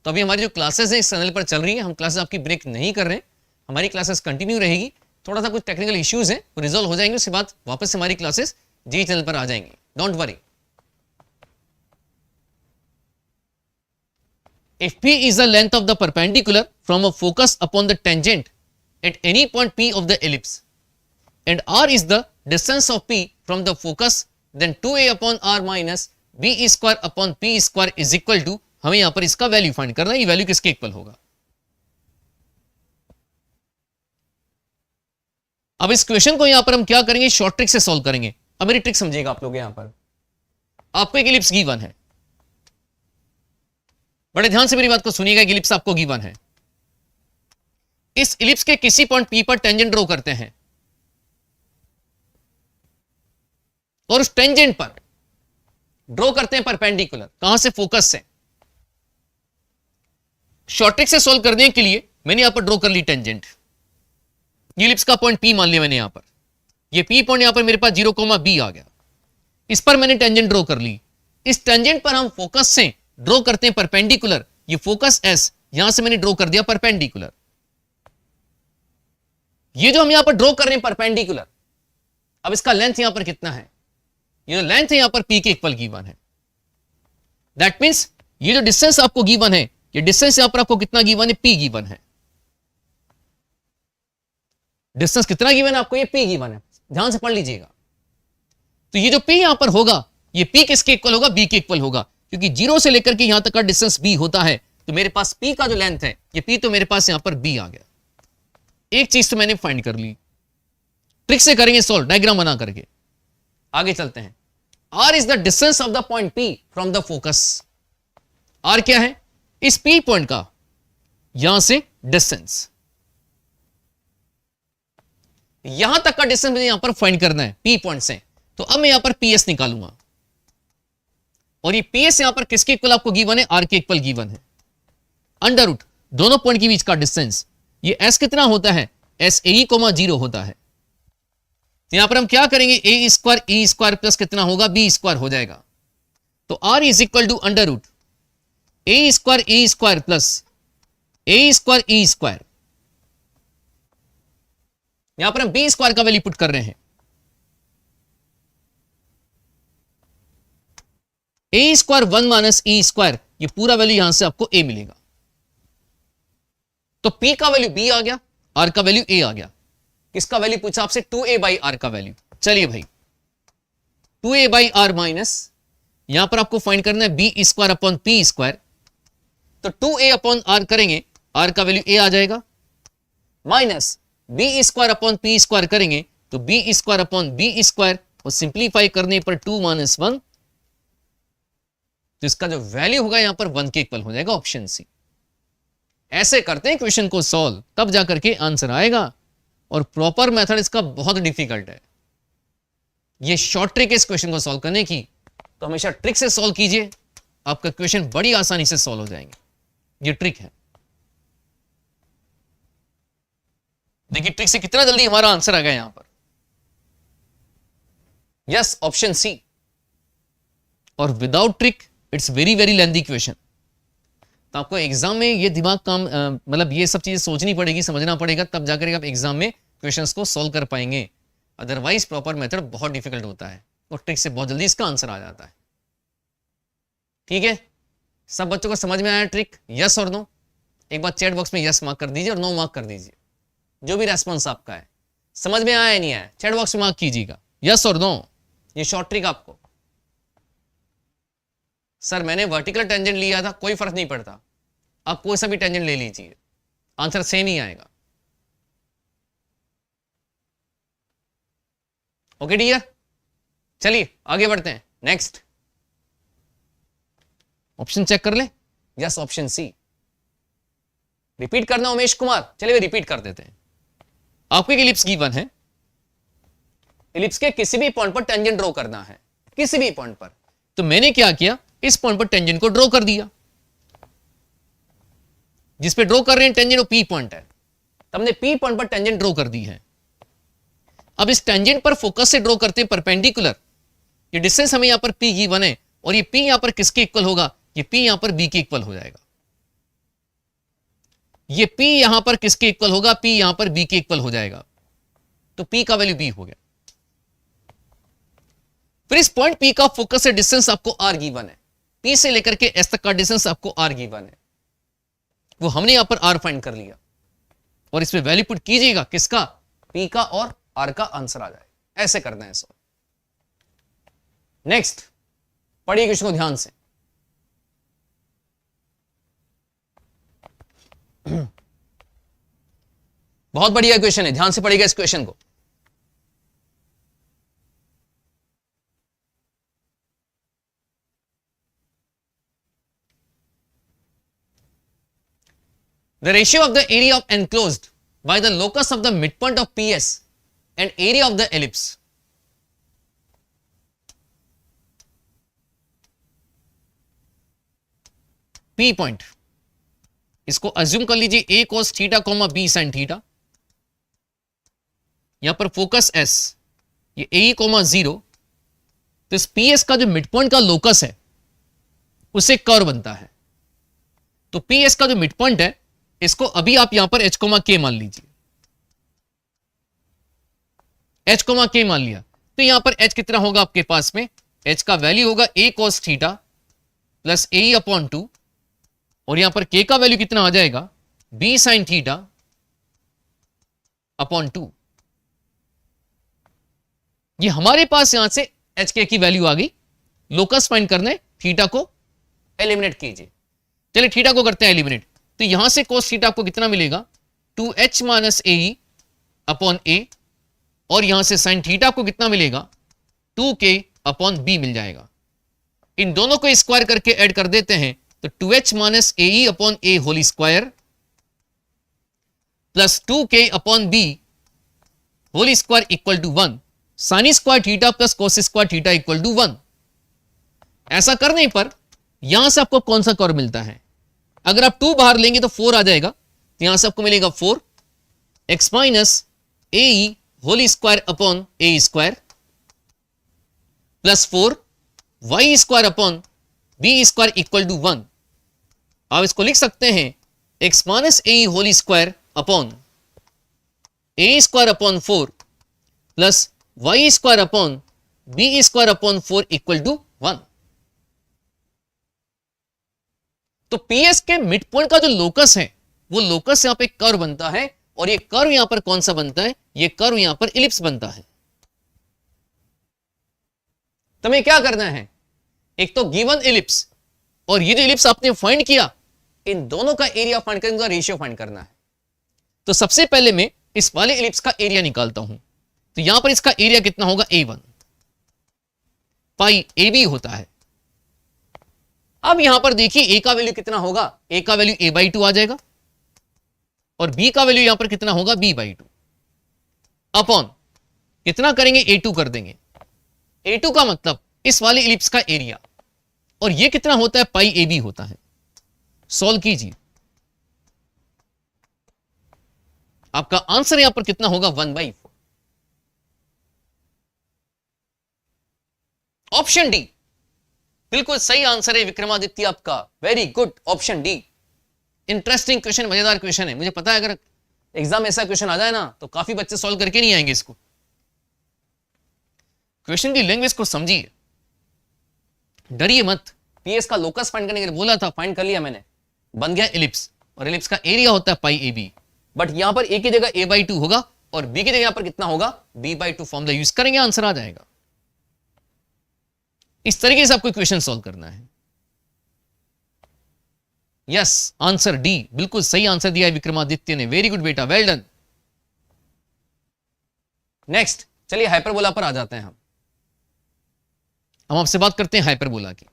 Speaker 1: तो अभी हमारी जो क्लासेस हैं इस चैनल पर चल रही है, हम क्लासेस आपकी ब्रेक नहीं कर रहे हैं, हमारी क्लासेस कंटिन्यू रहेगी। थोड़ा सा कुछ टेक्निकल इश्यूज हैं, वो रिजॉल्व हो जाएंगे, उसके बाद वापस से हमारी क्लासेस जी चैनल पर आ जाएंगी, don't worry. If P is the length of the perpendicular from a focus upon the tangent at any point P of the ellipse and R is the distance of P from the focus, then 2a upon R minus B square upon P square is equal to, हमें यहां पर इसका value find करना है, ये value किसके equal होगा। अब इस क्वेश्चन को यहां पर हम क्या करेंगे, शॉर्ट ट्रिक से सॉल्व करेंगे। अब मेरी ट्रिक समझिएगा आप लोग। यहां पर आपको एक इलिप्स गिवन है, बड़े ध्यान से मेरी बात को सुनिएगा। इलिप्स आपको गिवन है, इस इलिप्स के किसी पॉइंट P पर टेंजेंट ड्रॉ करते हैं, और उस टेंजेंट पर ड्रॉ करते हैं परपेंडिकुलर, कहां से, फोकस से। शॉर्ट ट्रिक से सॉल्व करने के लिए मैंने यहां पर ड्रॉ कर ली टेंजेंट, इलिप्स का पॉइंट P मान लिया मैंने। यहां पर ये P पॉइंट यहां पर मेरे पास 0,B आ गया, इस पर मैंने टेंजेंट ड्रॉ कर ली। इस टेंजेंट पर हम फोकस से ड्रॉ करते हैं परपेंडिकुलर, ये फोकस S, यहां से मैंने ड्रॉ कर दिया परपेंडिकुलर। ये जो हम यहां पर ड्रॉ कर रहे हैं परपेंडिकुलर, अब इसका लेंथ यहां पर कितना है, ये जो लेंथ है यहां पर P के इक्वल गिवन है। दैट मींस ये जो डिस्टेंस आपको गिवन है, ये डिस्टेंस यहां पर आपको कितना गिवन है, P गिवन है। डिस्टेंस कितना गिवन है आपको, ये p गिवन है, ध्यान से पढ़ लीजिएगा। तो ये जो p यहां पर होगा, ये p किसके इक्वल होगा, b के इक्वल होगा, क्योंकि 0 से लेकर के यहां तक का डिस्टेंस b होता है। तो मेरे पास p का जो लेंथ है, ये p तो मेरे पास यहां पर b आ गया। एक चीज तो मैंने फाइंड कर ली, ट्रिक से करेंगे सॉल्व, डायग्राम बना करके। आगे चलते हैं। r is the distance of the point p from the focus. r क्या है, इस p पॉइंट का यहां से डिस्टेंस, यहां तक का डिस्टेंस मुझे यहां पर फाइंड करना है p पॉइंट से। तो अब मैं यहां पर ps निकालूंगा, और ये ps यहां पर किसके इक्वल आपको गिवन है, r के इक्वल गिवन है। अंडर रूट दोनों पॉइंट के बीच का डिस्टेंस, ये s कितना होता है, s a 0 होता है। यहां पर हम क्या करेंगे, a square e square plus कितना होगा, b स्क्वायर हो जाएगा। तो r is equal to under root a square e square plus a square e square. यहां पर हम b स्क्वायर का वैल्यू पुट कर रहे हैं, a square 1 minus e square, ये पूरा वैल्यू यहां से आपको a मिलेगा। तो p का वैल्यू b आ गया, r का वैल्यू a आ गया। किसका वैल्यू पूछा आपसे, 2a बाई r का वैल्यू। चलिए भाई 2a बाई r माइनस, यहां पर आपको फाइंड करना है b square upon p square. तो 2a अपॉन r करेंगे, r का वैल्यू a आ जाएगा, minus b square upon p square करेंगे तो b square upon b square, और सिंप्लीफाई करने पर 2 माइनस 1, तो इसका जो वैल्यू होगा यहां पर 1 के इक्वल हो जाएगा, ऑप्शन सी। ऐसे करते हैं क्वेश्चन को सॉल्व, तब जाकर के आंसर आएगा। और प्रॉपर मेथड इसका बहुत डिफिकल्ट है, ये शॉर्ट ट्रिक है इस क्वेश्चन को सॉल्व करने की। तो हमेशा ट्रिक से सॉल्व कीजिए, आपका क्वेश्चन बड़ी आसानी से सॉल्व हो जाएंगे। ये ट्रिक है, देखिए ट्रिक से कितना जल्दी हमारा आंसर आ गया यहां पर। Yes, option C. और without trick it's very very lengthy question. तो आपको एग्जाम में ये दिमाग काम मतलब ये सब चीजें सोचनी पड़ेगी, समझना पड़ेगा, तब जाकर आप एग्जाम में क्वेश्चंस को सॉल्व कर पाएंगे। अदरवाइज प्रॉपर मेथड बहुत डिफिकल्ट होता है, और ट्रिक से बहुत जल्दी इसका आंसर आ जाता है। ठीक है, सब बच्चों को समझ में आया ट्रिक, यस और नो? एक बार चैट बॉक्स में यस मार्क कर दीजिए और नो मार्क कर दीजिए, जो भी रेस्पॉन्स आपका है। समझ में आया नहीं आया, चैट बॉक्स में मार्क कीजिएगा, यस और नो। ये शॉर्ट ट्रिक आपको, सर मैंने वर्टिकल टेंजेंट लिया था, कोई फर्क नहीं पड़ता, आप कोई सा भी टेंजेंट ले लीजिए, आंसर सेम ही आएगा। ओके डियर, चलिए आगे बढ़ते हैं। नेक्स्ट ऑप्शन चेक कर ले, यस ऑप्शन सी। रिपीट करना उमेश कुमार, चलिए रिपीट कर देते हैं। आपको एक इलिप्स गिवन है, इलिप्स के किसी भी पॉइंट पर टेंजेंट ड्रॉ करना है, किसी भी पॉइंट पर। तो मैंने क्या किया, इस पॉइंट पर टेंजेंट को ड्रॉ कर दिया, जिस पे ड्रॉ कर रहे हैं टेंजेंट वो पी पॉइंट है, तो हमने पी पॉइंट पर टेंजेंट ड्रॉ कर दी है। अब इस टेंजेंट पर फोकस से ड्रॉ करते हैं परपेंडिकुलर, ये डिस्टेंस हमें यहां पर पी गिवन है, और ये पी यहां पर किसके इक्वल होगा, ये पी यहां पर बी के इक्वल हो जाएगा। ये P यहां पर किसके इक्वल होगा, P यहां पर B के इक्वल हो जाएगा। तो P का वैल्यू B हो गया। फिर इस पॉइंट P का फोकस से डिस्टेंस आपको R गिवन है, P से लेकर के S तक का डिस्टेंस आपको R गिवन है, वो हमने यहां पर R फाइंड कर लिया, और इसमें वैल्यू पुट कीजिएगा किसका, P का, और R का आंसर आ जाए। ऐसे करना है सो। नेक्स्ट पढ़िए क्वेश्चन को ध्यान से। बहुत बढ़िया क्वेश्चन है, ध्यान से पढ़िएगा इस क्वेश्चन को। The ratio of the area of enclosed by the locus of the midpoint of PS and area of the ellipse. P point, इसको अज्यूम कर लीजिए A cos theta comma B sin theta, यहां पर focus S, ये AE comma 0, तो इस PS का जो मिड पॉइंट का लोकस है उससे कर्व बनता है। तो PS का जो मिड पॉइंट है, इसको अभी आप यहां पर H कोमा K मान लीजिए, H कोमा K मान लिया, तो यहां पर H कितना होगा आपके पास में, H का वैल्यू होगा A cos theta plus AE upon 2, और यहां पर K का वैल्यू कितना आ जाएगा, B sin थीटा अपॉन 2। ये हमारे पास यहां से एच के की वैल्यू आ गई, लोकस फाइंड करना है, थीटा को एलिमिनेट कीजिए। चलिए थीटा को करते हैं एलिमिनेट, तो यहां से कोस थीटा आपको कितना मिलेगा 2h माइनस ए अपॉन ए, और यहां से साइन थीटा को कितना मिलेगा 2k अपॉन बी मिल जाएगा। इन दोनों को स्क्वायर करके ऐड कर देते हैं तो 2h minus A upon A whole square plus 2k upon B whole square equal to 1, sine square theta plus cos square theta equal to 1। ऐसा करने पर यहां से आपको कौन सा कर्व मिलता है, अगर आप 2 बाहर लेंगे तो 4 आ जाएगा, तो यहां से आपको मिलेगा 4x minus A whole square upon A square plus 4y square upon B square equal to 1। आप इसको लिख सकते हैं x minus A whole square upon A square upon 4 plus y square upon B square upon 4 equal to 1। तो PS के mid point का जो locus है वो लोकस यहां पे कर्व बनता है, और ये कर्व यहां पर कौन सा बनता है, ये कर्व यहां पर इलिप्स बनता है। तुम्हें क्या करना है, एक तो गिवन इलिप्स और ये जो इलिप्स आपने फाइंड किया, इन दोनों का एरिया फाइंड करने का रेशियो फाइंड करना है। तो सबसे पहले मैं इस वाले इलिप्स का एरिया निकालता हूं, तो यहां पर इसका एरिया कितना होगा A1 पाई AB होता है। अब यहां पर देखिए A का वैल्यू कितना होगा, A का वैल्यू A/2 आ जाएगा, और B का वैल्यू यहां पर कितना होगा B/2 अपॉन कितना करेंगे A2 कर देंगे। A2 का मतलब इस वाले इलिप्स का एरिया, और ये कितना होता है पाई AB होता है। सॉल्व कीजिए, आपका आंसर यहां पर कितना होगा 1/4। ऑप्शन डी बिल्कुल सही आंसर है विक्रमादित्य आपका, very good, option D. Interesting question, मजेदार क्वेश्चन है। मुझे पता है अगर एग्जाम ऐसा क्वेश्चन आ जाए ना तो काफी बच्चे सॉल्व करके नहीं आएंगे इसको। क्वेश्चन की लैंग्वेज को समझिए, डरिए मत। पीएस का लोकस फाइंड करने के लिए बोला था, फाइंड कर लिया मैंने, बन गया इलिप्स, और इलिप्स का एरिया होता है पाई AB, बट यहां पर A की जगह A/2 होगा और B की जगह यहां पर कितना होगा B/2। फॉर्मूला यूज करेंगे, आंसर आ जाएगा। इस तरीके से आपको क्वेश्चन सॉल्व करना है। यस, आंसर डी, बिल्कुल सही आंसर दिया है विक्रमादित्य ने, वेरी गुड बेटा, वेल डन। नेक्स्ट चलिए हाइपरबोला पर आ जाते हैं। हम आपसे बात करते हैं हाइपरबोला की।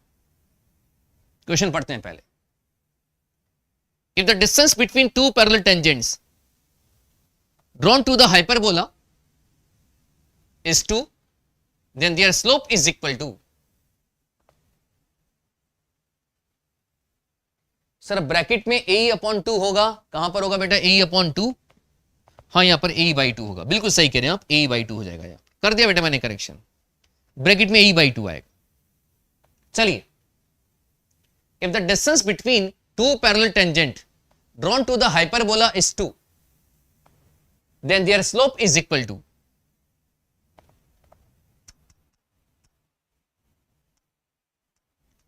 Speaker 1: क्वेश्चन पढ़ते हैं पहले। If the distance between two parallel tangents drawn to the hyperbola is 2, then their slope is equal to. Sir bracket में A/2 होगा, कहां पर होगा बेटा A/2? हाँ यहां पर A/2 होगा, बिल्कुल सही कह रहे हैं आप, A/2 हो जाएगा। यहां कर दिया बेटा मैंने करेक्शन, ब्रैकेट में A/2 आएगा। चलिए, if the distance between two parallel tangent drawn to the hyperbola is 2, then their slope is equal to.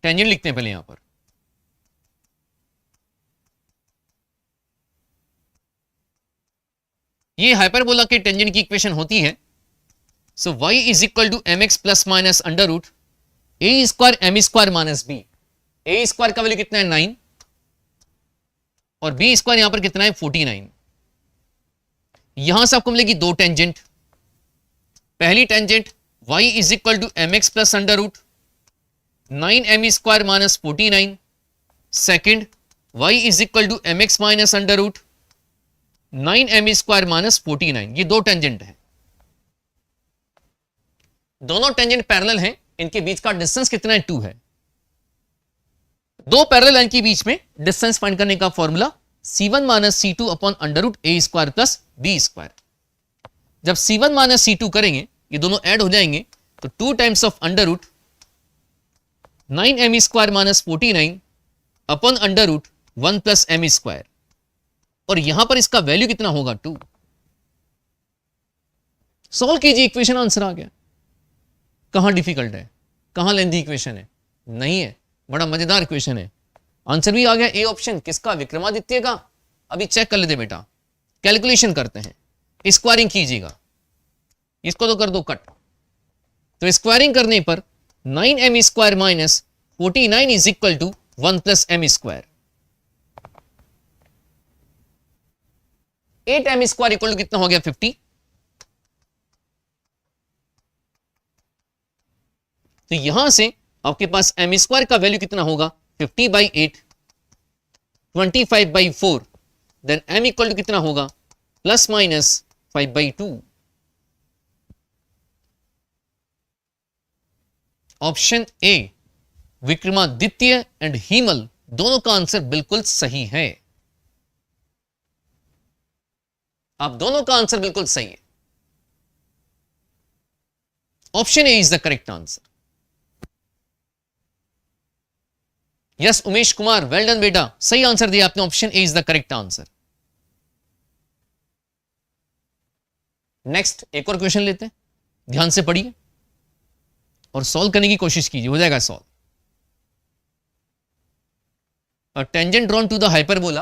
Speaker 1: Tangent लिखते हैं पहले यहां पर। ये हाइपरबोला के टेंजेंट की इक्वेशन होती है, so y is equal to mx plus minus under root A square M square minus B. A square का वैल्यू कितना है 9, और बी स्क्वायर यहां पर कितना है 49। यहां से आपको मिलेगी दो टेंजेंट। पहली tangent y is equal to mx plus under root 9m square minus 49। Second y is equal to mx minus under root 9m square minus 49। ये दो टेंजेंट है, दोनों टेंजेंट पैरेलल हैं, इनके बीच का डिस्टेंस कितना है 2 है। दो पैरेलल लाइन के बीच में डिस्टेंस फाइंड करने का formula C1 minus C2 upon under root A square plus B square. जब C1 माइनस C2 करेंगे, ये दोनों ऐड हो जाएंगे, तो 2 times of under root 9m square minus 49 upon under root 1 plus m square, और यहां पर इसका वैल्यू कितना होगा 2। सॉल्व कीजिए, इक्वेशन आंसर आ गया। कहां डिफिकल्ट है, कहां लेंथी इक्वेशन है? नहीं है, बड़ा मजेदार इक्वेशन है। आंसर भी आ गया ए ऑप्शन, किसका? विक्रमादित्य का। अभी चेक कर लेते बेटा, कैलकुलेशन करते हैं, स्क्वायरिंग कीजिएगा। इसको तो कर दो कट, तो स्क्वायरिंग करने पर 9m square minus 49 is equal to 1 plus M square. 8m square equal to कितना हो गया 50। तो यहां से आपके पास एम स्क्वायर का वैल्यू कितना होगा 50/8, 25/4, देन m इक्वल टू कितना होगा plus minus 5/2। Option A Vikramaditya and Himal दोनों का आंसर बिल्कुल सही है। आप दोनों का आंसर बिल्कुल सही है। Option A is the correct answer. Yes Umesh Kumar, well done बेटा, सही आंसर दिया आपने। Option A is the correct answer. Next एक और क्वेश्चन लेते हैं, ध्यान से पढ़िए और सॉल्व करने की कोशिश कीजिए, हो जाएगा solve. A tangent drawn to the hyperbola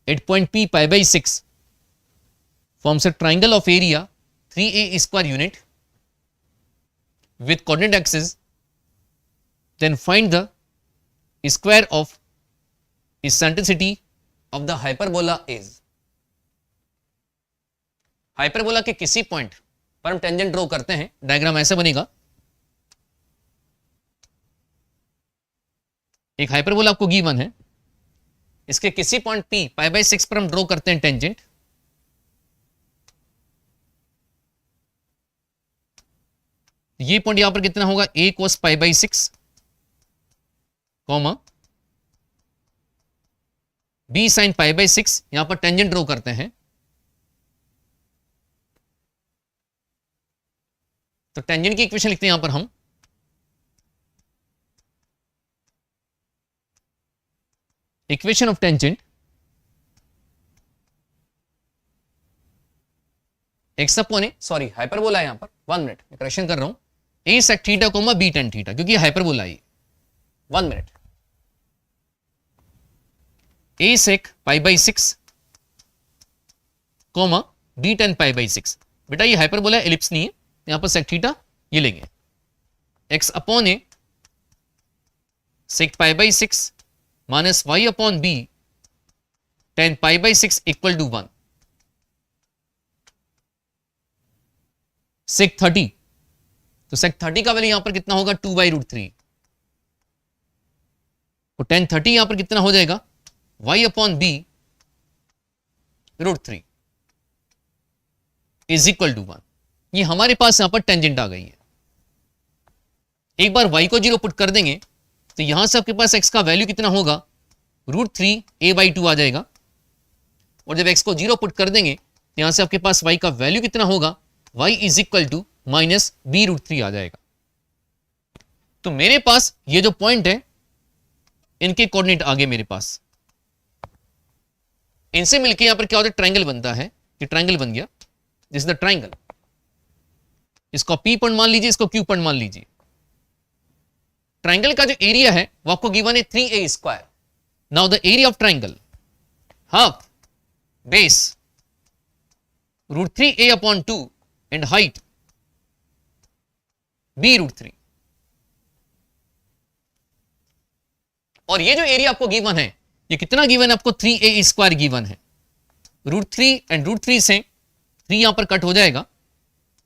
Speaker 1: at point P pi by 6 forms a triangle of area 3a square unit with coordinate axis. Then find the square of eccentricity of the hyperbola is. Hyperbola के किसी point पर हम tangent draw करते हैं, diagram ऐसा बनेगा। एक hyperbola आपको गिवन है, इसके किसी पॉइंट P पाई बाई 6 पर हम ड्रॉ करते हैं टेंजेंट। ये पॉइंट यहां पर कितना होगा a cos pi by 6 comma b sin pi by 6, यहां पर टेंजेंट ड्रॉ करते हैं। तो टेंजेंट की इक्वेशन लिखते हैं यहां पर हम, equation of tangent x upon A, sorry hyperbola है यहां पर, 1 मिनट मैं करेक्शन कर रहा हूं, A sec theta comma B tan theta, क्योंकि हाइपरबोला है। 1 minute, A sec pi by 6 comma B tan pi by 6। बेटा ये हाइपरबोला एलिप्स नहीं है, यहां पर सेक थीटा ये लेंगे, X upon A sec pi by 6 minus Y upon B tan pi by 6 equal to 1। Sec 30, तो सेक 30 का वैल्यू यहां पर कितना होगा 2/√3, तो टेन 30 यहां पर कितना हो जाएगा y upon B √3 is equal to 1। ये हमारे पास यहां पर टेंजेंट आ गई है। एक बार y को 0 पुट कर देंगे तो यहां से आपके पास x का वैल्यू कितना होगा √3 a/2 आ जाएगा, और जब x को 0 पुट कर देंगे तो यहां से आपके पास y का वैल्यू कितना होगा y is equal to minus b√3 आ जाएगा। तो मेरे पास ये जो पॉइंट है इनके कोऑर्डिनेट आगे मेरे पास, इनसे मिलके यहां पर क्या होता है ट्रायंगल बनता है। ये ट्रायंगल बन गया, दिस इज द ट्रायंगल। इसको P पॉइंट मान लीजिए, इसको Q पॉइंट मान लीजिए। ट्रायंगल का जो एरिया है वो आपको गिवन है 3a square. Now the area of triangle half base √3a upon 2 and height b√3। और ये जो एरिया आपको गिवन है ये कितना गिवन है आपको 3a स्क्वायर गिवन है। √3 एंड √3 से 3 यहां पर कट हो जाएगा,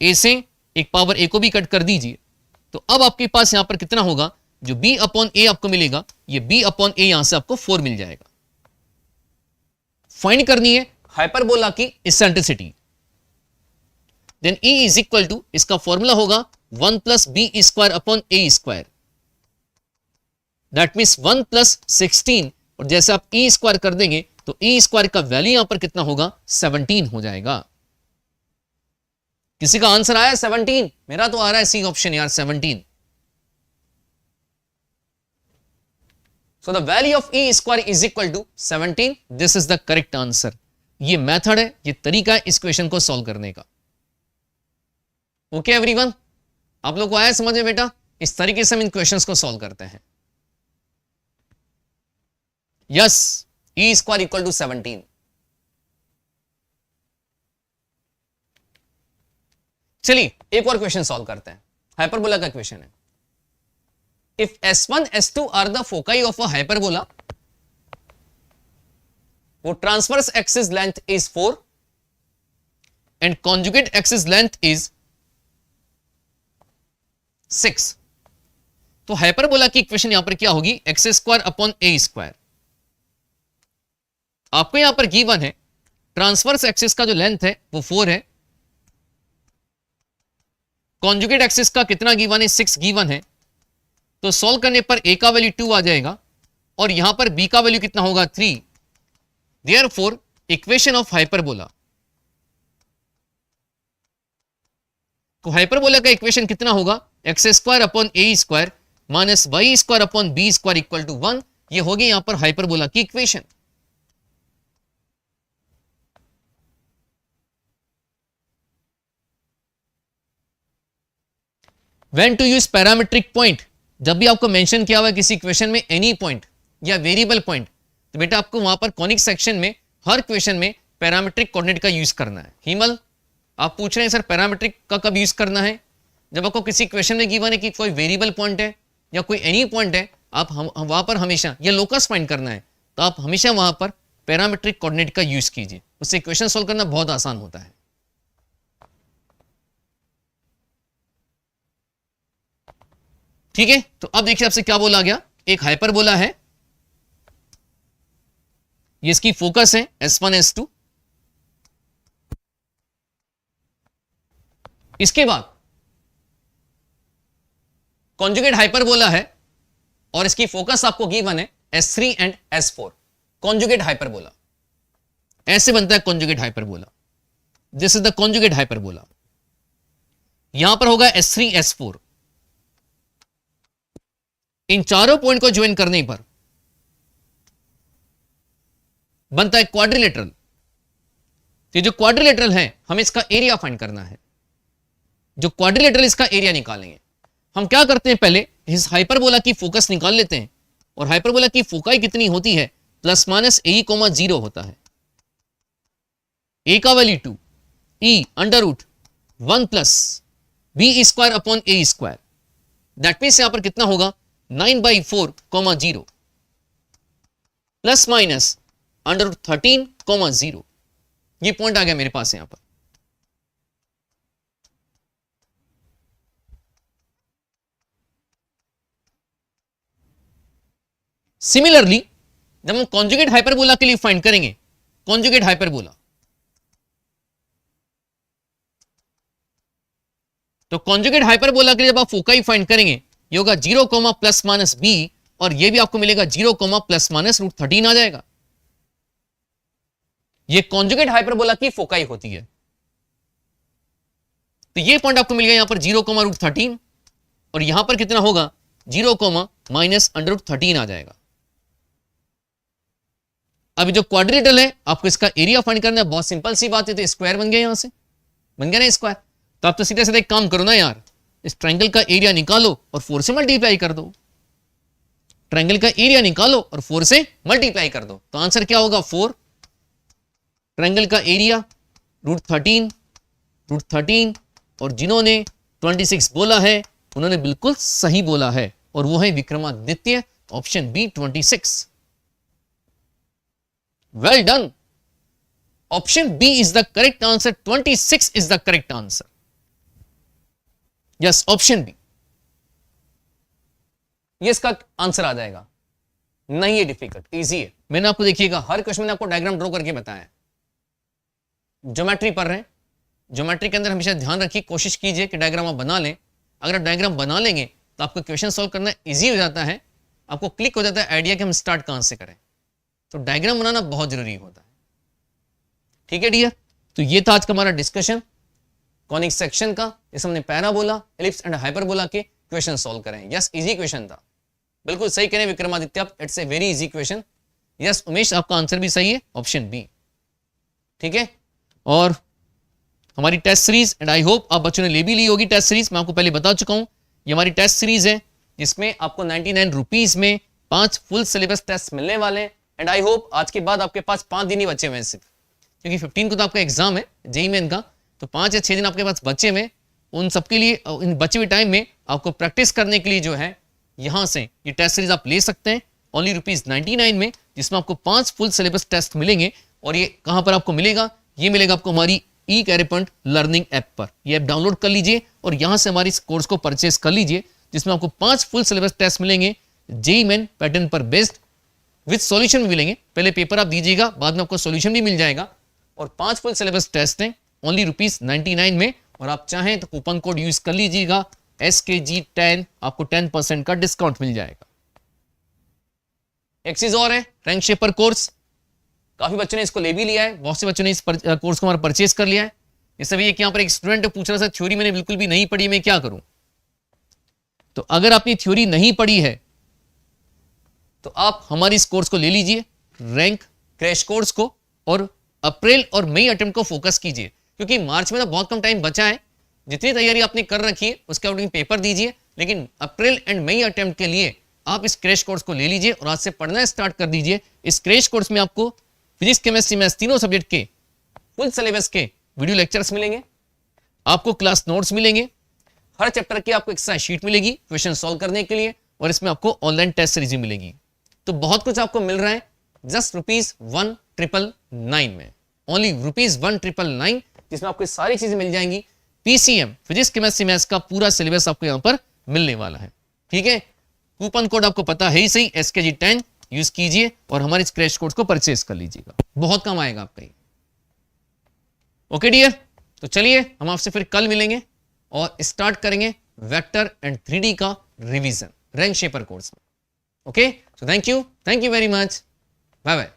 Speaker 1: a से एक पावर a को भी कट कर दीजिए। तो अब आपके पास यहां पर कितना होगा, जो b अपॉन a आपको मिलेगा ये b अपॉन a यहां से आपको 4 मिल जाएगा। फाइंड करनी है हाइपरबोला की eccentricity, then E is equal to, इसका फॉर्मूला होगा 1 plus B square upon a square, that means 1 plus 16, और जैसे आप E स्क्वायर कर देंगे तो E स्क्वायर का वैल्यू यहां पर कितना होगा 17 हो जाएगा। किसी का आंसर आया 17? मेरा तो आ रहा है सी ऑप्शन यार 17। So the value of E square is equal to 17. This is the correct answer. ये मेथड है, ये तरीका है इस क्वेश्चन को सॉल्व करने का। ओके एवरीवन, आप लोग को आया समझ में बेटा? इस तरीके से हम इन क्वेश्चंस को सॉल्व करते हैं। Yes, E square equal to 17। चलिए एक और क्वेश्चन सॉल्व करते हैं। हाइपरबोला का इक्वेशन है। If S1 S2 are the foci of a hyperbola, वो transverse axis length is 4 and conjugate axis length is 6। तो हाइपरबोला की इक्वेशन यहां पर क्या होगी, X square upon A square. आपको यहां पर गिवन है ट्रांसवर्स एक्सिस का जो लेंथ है वो 4 है, कॉन्जुगेट एक्सिस का कितना गिवन है, 6 गिवन है। तो सॉल्व करने पर ए का वैल्यू 2 आ जाएगा और यहां पर बी का वैल्यू कितना होगा, 3। देयरफॉर इक्वेशन ऑफ हाइपरबोला, तो हाइपरबोला का इक्वेशन कितना होगा, X square upon A square minus Y square upon B square equal to 1। ये होगी यहां पर हाइपरबोला की equation. When to use parametric point, जब भी आपको मेंशन किया हुआ है किसी इक्वेशन में एनी पॉइंट या वेरिएबल पॉइंट, तो बेटा आपको वहां पर कॉनिक सेक्शन में हर इक्वेशन में पैरामीट्रिक कोऑर्डिनेट का यूज करना है। हिमल, आप पूछ रहे हैं सर पैरामीट्रिक का कब यूज करना है, जब आपको किसी इक्वेशन में गिवन है कि कोई वेरिएबल पॉइंट है या कोई एनी पॉइंट है, आप वहां पर हमेशा या लोकस फाइंड करना है, तो आप हमेशा वहां पर पैरामीट्रिक कोऑर्डिनेट का यूज कीजिए, उससे इक्वेशन सोल्व करना बहुत आसान होता है। ठीक है, तो अब देखिए आपसे क्या बोला गया, एक हाइपरबोला है, ये इसकी फोकस है S1 S2। इसके बाद कॉन्जुगेट हाइपरबोला है और इसकी फोकस आपको गिवन है S3 and S4। Conjugate hyperbola ऐसे बनता है, conjugate hyperbola, this is the conjugate hyperbola. यहां पर होगा S3 S4। इन चारों पॉइंट को ज्वाइन करने पर बनता है क्वाड्रिलेटरल। तो जो क्वाड्रिलेटरल है हमें इसका एरिया फाइंड करना है, जो क्वाड्रिलेटरल इसका एरिया निकालेंगे। हम क्या करते हैं, पहले इस हाइपरबोला की फोकस निकाल लेते हैं, और हाइपरबोला की फोकाई कितनी होती है, प्लस माइनस ए कोमा 0 होता है। ए का value 2, E under root 1 plus B square upon A square, that means यहां पर कितना होगा 9/4 comma 0 plus minus under root 13 comma 0। ये पॉइंट आ गया मेरे पास यहां पर। सिमिलरली जब हम कॉन्जुगेट हाइपरबोला के लिए फाइंड करेंगे, कॉन्जुगेट हाइपरबोला, तो कॉन्जुगेट हाइपरबोला के लिए जब आप फोकाई फाइंड करेंगे, ये होगा 0 कोमा प्लस माइनस बी, और ये भी आपको मिलेगा 0 कोमा प्लस माइनस रूट 13 आ जाएगा। ये कॉन्जुगेट हाइपरबोला की फोकाई होती है। तो ये पॉइंट आपको मिल गया यहां पर 0 कोमा रूट 13, और यहां पर कितना होगा 0 कोमा माइनस अंडर रूट 13 आ जाएगा। अभी जो क्वाड्रिलेटरल है आपको इसका एरिया फाइंड करना है, बहुत सिंपल सी बात है। तो स्क्वायर बन गया, यहां से बन गया ना स्क्वायर। तो आप तो सीधे सीधे एक काम करो ना यार, इस ट्रायंगल का एरिया निकालो और 4 से मल्टीप्लाई कर दो। ट्रायंगल का एरिया निकालो और 4 से मल्टीप्लाई कर दो, तो आंसर क्या होगा 4। ट्रायंगल का एरिया रूट 13, और जिन्होंने 26 बोला है उन्होंने बिल्कुल सही बोला है, और वो है Vikramaditya, option B 26। Well done, option B is the correct answer, 26 is the correct answer. Yes, option B, ये इसका आंसर आ जाएगा। नहीं है डिफिकल्ट, इजी है। मैंने आपको देखिएगा हर क्वेश्चन में आपको डायग्राम ड्रॉ करके बताया। ज्योमेट्री पढ़ रहे हैं, ज्योमेट्री के अंदर हमेशा ध्यान रखिए, कोशिश कीजिए कि डायग्राम आप बना लें। अगर आप डायग्राम बना लेंगे तो आपको क्वेश्चन सॉल्व करना इजी हो जाता है, आपको क्लिक हो जाता है आइडिया कि हम स्टार्ट कहां से करें। तो डायग्राम बनाना बहुत जरूरी होता है। ठीक है डियर, तो ये था आज का हमारा डिस्कशन कॉनिक सेक्शन का। इस हमने पैराबोला, एलिप्स एंड हाइपरबोला के क्वेश्चन सॉल्व करें। यस, इजी क्वेश्चन था, बिल्कुल सही कह रहे हैं विक्रमादित्य आप, it's a very easy question. Yes Umesh, आपका आंसर भी सही है, ऑप्शन बी। ठीक है, और हमारी test series, and I hope आप बच्चों ने ले भी ली होगी टेस्ट सीरीज। मैं आपको पहले बता चुका हूं, ये हमारी टेस्ट सीरीज है जिसमें आपको 99 रुपीज में 5 फुल सिलेबस टेस्ट मिलने वाले हैं। एंड आई होप आज के बाद आपके पास 5 दिन ही बचे हुए हैं सिर्फ, क्योंकि 15 को तो आपका एग्जाम है जेईई मेन का, तो 5 या 6 दिन आपके पास बचे हुए। उन सबके लिए इन बचे हुए टाइम में आपको प्रैक्टिस करने के लिए जो है यहाँ से ये टेस्ट सीरीज आप ले सकते हैं ओनली ₹99 में, जिसमें आपको 5 फुल सिलेबस टेस्ट मिलेंगे। और ये कहाँ पर आपको मिलेगा? ये मिलेगा आपको हमारी ई कैरियर पॉइंट लर्निंग ऐप पर। ये ऐप डाउनलोड कर लीजिए और यहाँ से हमारी इस कोर्स को परचेस कर लीजिए, जिसमें आपको 5 फुल सिलेबस टेस्ट मिलेंगे जेईई मेन पैटर्न पर बेस्ड, विद सॉल्यूशन भी मिलेंगे। पहले पेपर आप दीजिएगा, बाद में आपको सॉल्यूशन भी मिल जाएगा। और 5 फुल सिलेबस टेस्ट हैं ओनली ₹99 में। और आप चाहें तो कूपन कोड यूज कर लीजिएगा SKG10, आपको 10% का डिस्काउंट मिल जाएगा। एक चीज और है, रैंक शेपर कोर्स, काफी बच्चों ने इसको ले भी लिया है, बहुत से बच्चों ने इस कोर्स को हमारा परचेज कर लिया है। इस सभी यहाँ पर एक स्टूडेंट पूछ रहा था थ्योरी मैंने बिल्कुल भी नहीं पढ़ी, मैं क्या करूं? तो अगर आपने थ्योरी नहीं पढ़ी है तो आप हमारी इस कोर्स को ले लीजिए, रैंक क्रैश कोर्स को, और अप्रैल और मई अटेम्प्ट को फोकस कीजिए, क्योंकि मार्च में तो बहुत कम टाइम बचा है। जितनी तैयारी आपने कर रखी है उसके अकॉर्डिंग पेपर दीजिए, लेकिन अप्रैल एंड मई अटेम्प्ट के लिए आप इस क्रैश कोर्स को ले लीजिए और आज से पढ़ना स्टार्ट कर दीजिए। इस क्रैश कोर्स में आपको फिजिक्स, केमिस्ट्री, मैथ्स तीनों सब्जेक्ट के फुल सिलेबस के वीडियो लेक्चर्स मिलेंगे, आपको क्लास नोट्स मिलेंगे, हर चैप्टर की आपको एक्सरसाइज शीट मिलेगी क्वेश्चन सॉल्व करने के लिए, और इसमें आपको ऑनलाइन टेस्ट सीरीज मिलेगी। तो बहुत कुछ आपको मिल रहा है जस्ट ₹1,999 में, ओनली ₹1,999, जिसमें आपको सारी चीजें मिल जाएंगी। PCM फिजिक्स, केमिस्ट्री, मैथ्स का पूरा सिलेबस आपको यहां पर मिलने वाला है। ठीक है, कूपन कोड आपको पता है ही सही, SKG10 यूज कीजिए और हमारे इस क्रैश कोर्स को परचेज कर लीजिएगा, बहुत काम आएगा आपका ये। ओके डियर, तो चलिए हम आपसे फिर कल मिलेंगे और स्टार्ट करेंगे वेक्टर एंड 3D का रिवीजन रैंक शेपर कोर्स में। Okay, so thank you very much, bye bye.